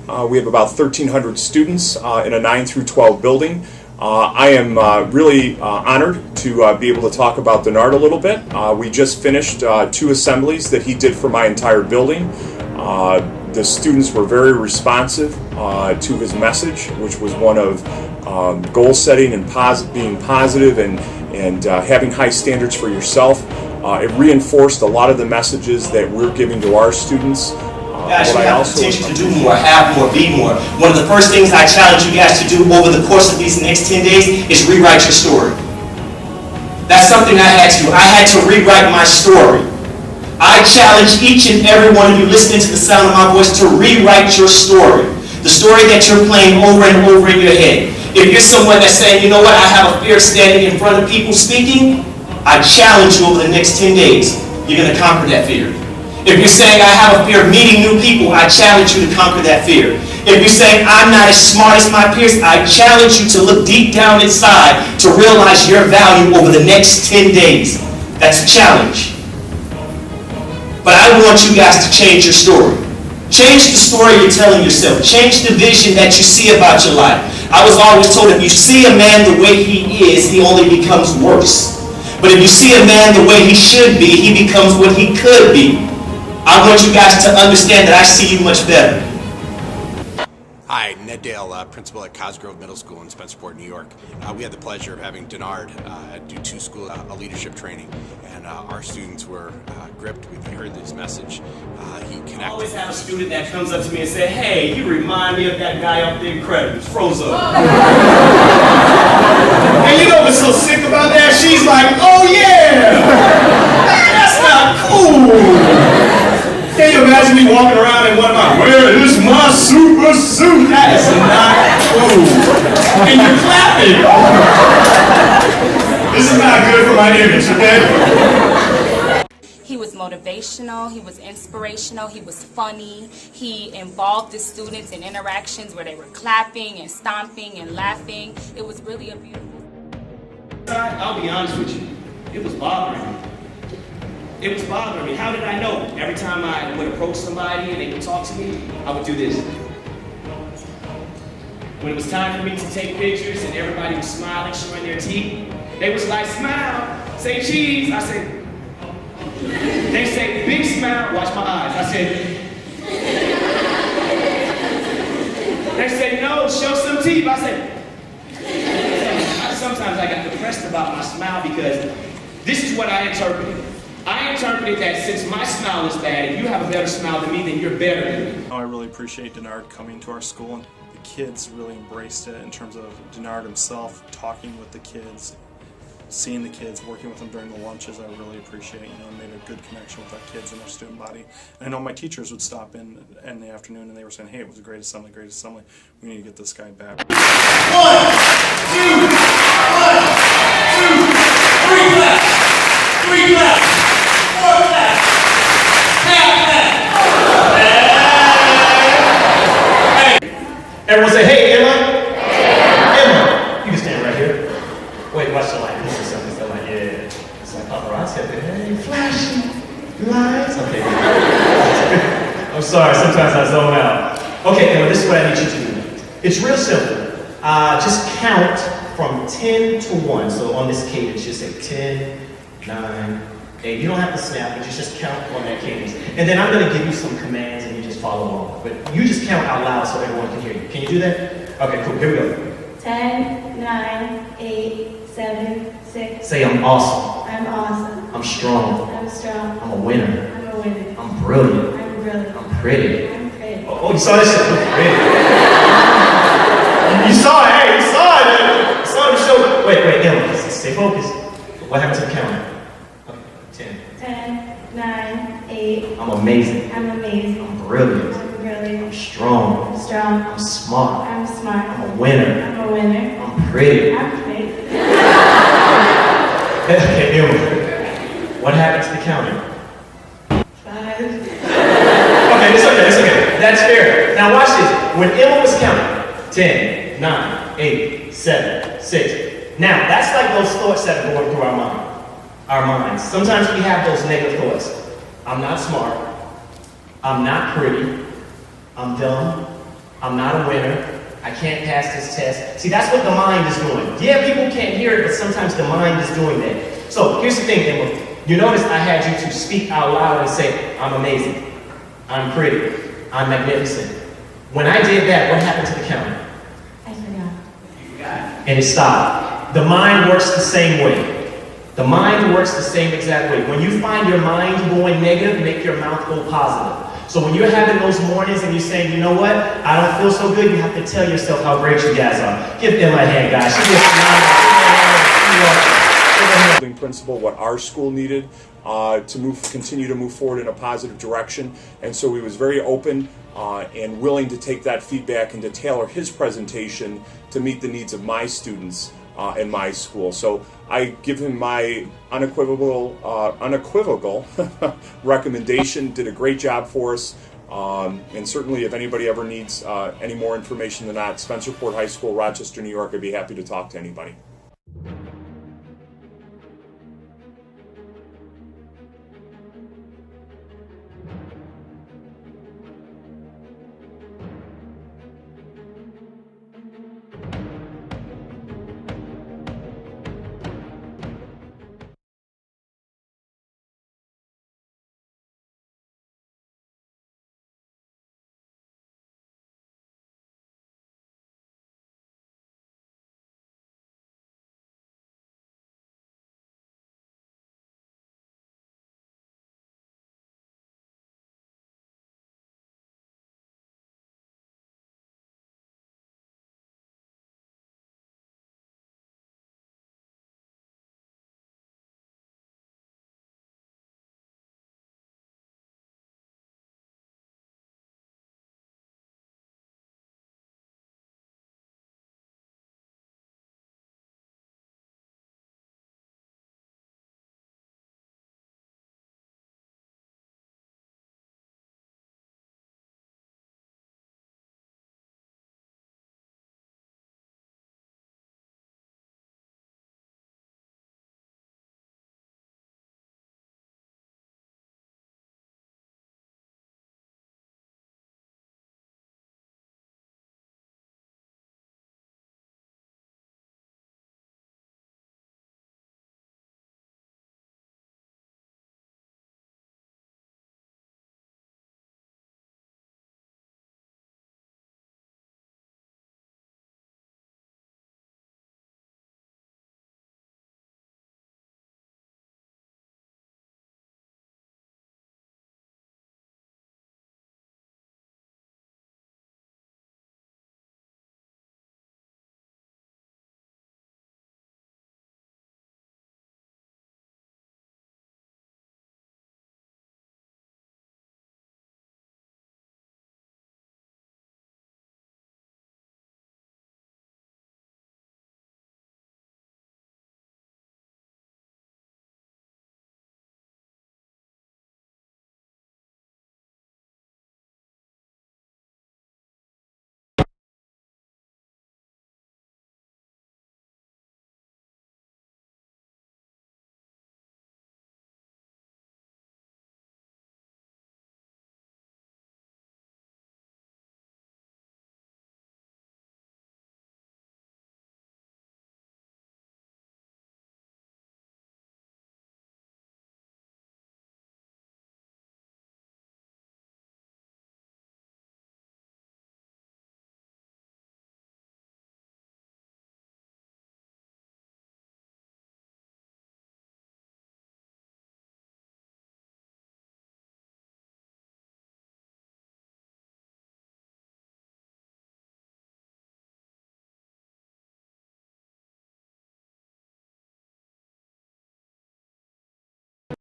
We have about 1,300 students in a 9 through 12 building. I am really honored to be able to talk about Dennard a little bit. We just finished 2 assemblies that he did for my entire building. The students were very responsive to his message, which was one of goal setting and being positive and having high standards for yourself. It reinforced a lot of the messages that we're giving to our students. Guys, you have the potential to do more, have more, be more. One of the first things I challenge you guys to do over the course of these next 10 days is rewrite your story. That's something I had to do. I had to rewrite my story. I challenge each and every one of you listening to the sound of my voice to rewrite your story. The story that you're playing over and over in your head. If you're someone that's saying, you know what, I have a fear of standing in front of people speaking, I challenge you over the next 10 days, you're going to conquer that fear. If you're saying, I have a fear of meeting new people, I challenge you to conquer that fear. If you're saying, I'm not as smart as my peers, I challenge you to look deep down inside to realize your value over the next 10 days. That's a challenge. But I want you guys to change your story. Change the story you're telling yourself. Change the vision that you see about your life. I was always told, if you see a man the way he is, he only becomes worse. But if you see a man the way he should be, he becomes what he could be. I want you guys to understand that I see you much better. Hi, Ned Dale, principal at Cosgrove Middle School in Spencerport, New York. We had the pleasure of having Dennard do 2 school leadership training, and our students were gripped. We heard this message. He connected. I always have a student that comes up to me and says, hey, you remind me of that guy up there in Incredibles, Frozo. And you know what's so sick about that? She's like, oh yeah! That's not cool! Can you imagine me walking around in one of my, where is my super suit? That is not cool. And you're clapping. This is not good for my image, okay? He was motivational, he was inspirational, he was funny. He involved the students in interactions where they were clapping and stomping and laughing. It was really a beautiful. I'll be honest with you, it was bothering me. It was bothering me. How did I know? Every time I would approach somebody and they would talk to me, I would do this. When it was time for me to take pictures and everybody was smiling, showing their teeth, they was like, smile, say cheese. I said, they say, big smile, watch my eyes. I said, they say, no, show some teeth. I said, sometimes I got depressed about my smile because this is what I interpreted. I interpreted that since my smile is bad, if you have a better smile than me, then you're better than me. I really appreciate Dennard coming to our school, and the kids really embraced it in terms of Dennard himself talking with the kids, seeing the kids, working with them during the lunches. I really appreciate it. And made a good connection with our kids and our student body. And I know my teachers would stop in the afternoon and they were saying, hey, it was a great assembly, great assembly. We need to get this guy back. 1, 2, 1, 2, 3 claps, 3 claps, 4 claps, half clap. Hey. Everyone say, hey, Emma. Emma. You can stand right here. Wait, watch the light. This is something so like, yeah. It's like paparazzi up there. Hey, flashing lights. Okay. I'm sorry, sometimes I zone out. Okay, Emma, this is what I need you to do. It's real simple. Just count from 10 to 1. So on this cadence, just say 10, 9, 8. You don't have to snap, but just count on that cadence. And then I'm going to give you some commands and you just follow along. But you just count out loud so everyone can hear you. Can you do that? Okay, cool. Here we go. 10, 9, 8, 7, 6. Say, I'm awesome. I'm awesome. I'm strong. I'm strong. I'm a winner. I'm a winner. I'm brilliant. I'm brilliant. I'm pretty. I'm pretty. Oh, you saw this shit? I'm pretty. You saw it. Hey, you saw it. You saw the show. Wait, Emma, stay focused. What happened to the counter? 10. 10, 9, 8. I'm amazing. I'm amazing. I'm brilliant. I'm brilliant. I'm strong. I'm strong. I'm smart. I'm smart. I'm a winner. I'm a winner. I'm pretty. I'm pretty. Okay, Emma. What happened to the counter? 5. Okay, it's okay. That's fair. Now watch this. When Emma was counting, 10, 9, 8, 7, 6. Now, that's like those thoughts that are going through our minds. Sometimes we have those negative thoughts. I'm not smart. I'm not pretty. I'm dumb. I'm not a winner. I can't pass this test. See, that's what the mind is doing. Yeah, people can't hear it, but sometimes the mind is doing that. So here's the thing, Emma. You notice I had you to speak out loud and say, I'm amazing, I'm pretty, I'm magnificent. When I did that, what happened to the counter? I forgot. And it stopped. The mind works the same way. The mind works the same exact way. When you find your mind going negative, make your mouth go positive. So when you're having those mornings and you're saying, you know what, I don't feel so good, you have to tell yourself how great you guys are. Give them a hand, guys. She did phenomenal. Building principal, what our school needed to continue to move forward in a positive direction, and so he was very open and willing to take that feedback and to tailor his presentation to meet the needs of my students in my school. So I give him my unequivocal recommendation. Did a great job for us, and certainly if anybody ever needs any more information than that, Spencerport High School, Rochester, New York, I'd be happy to talk to anybody.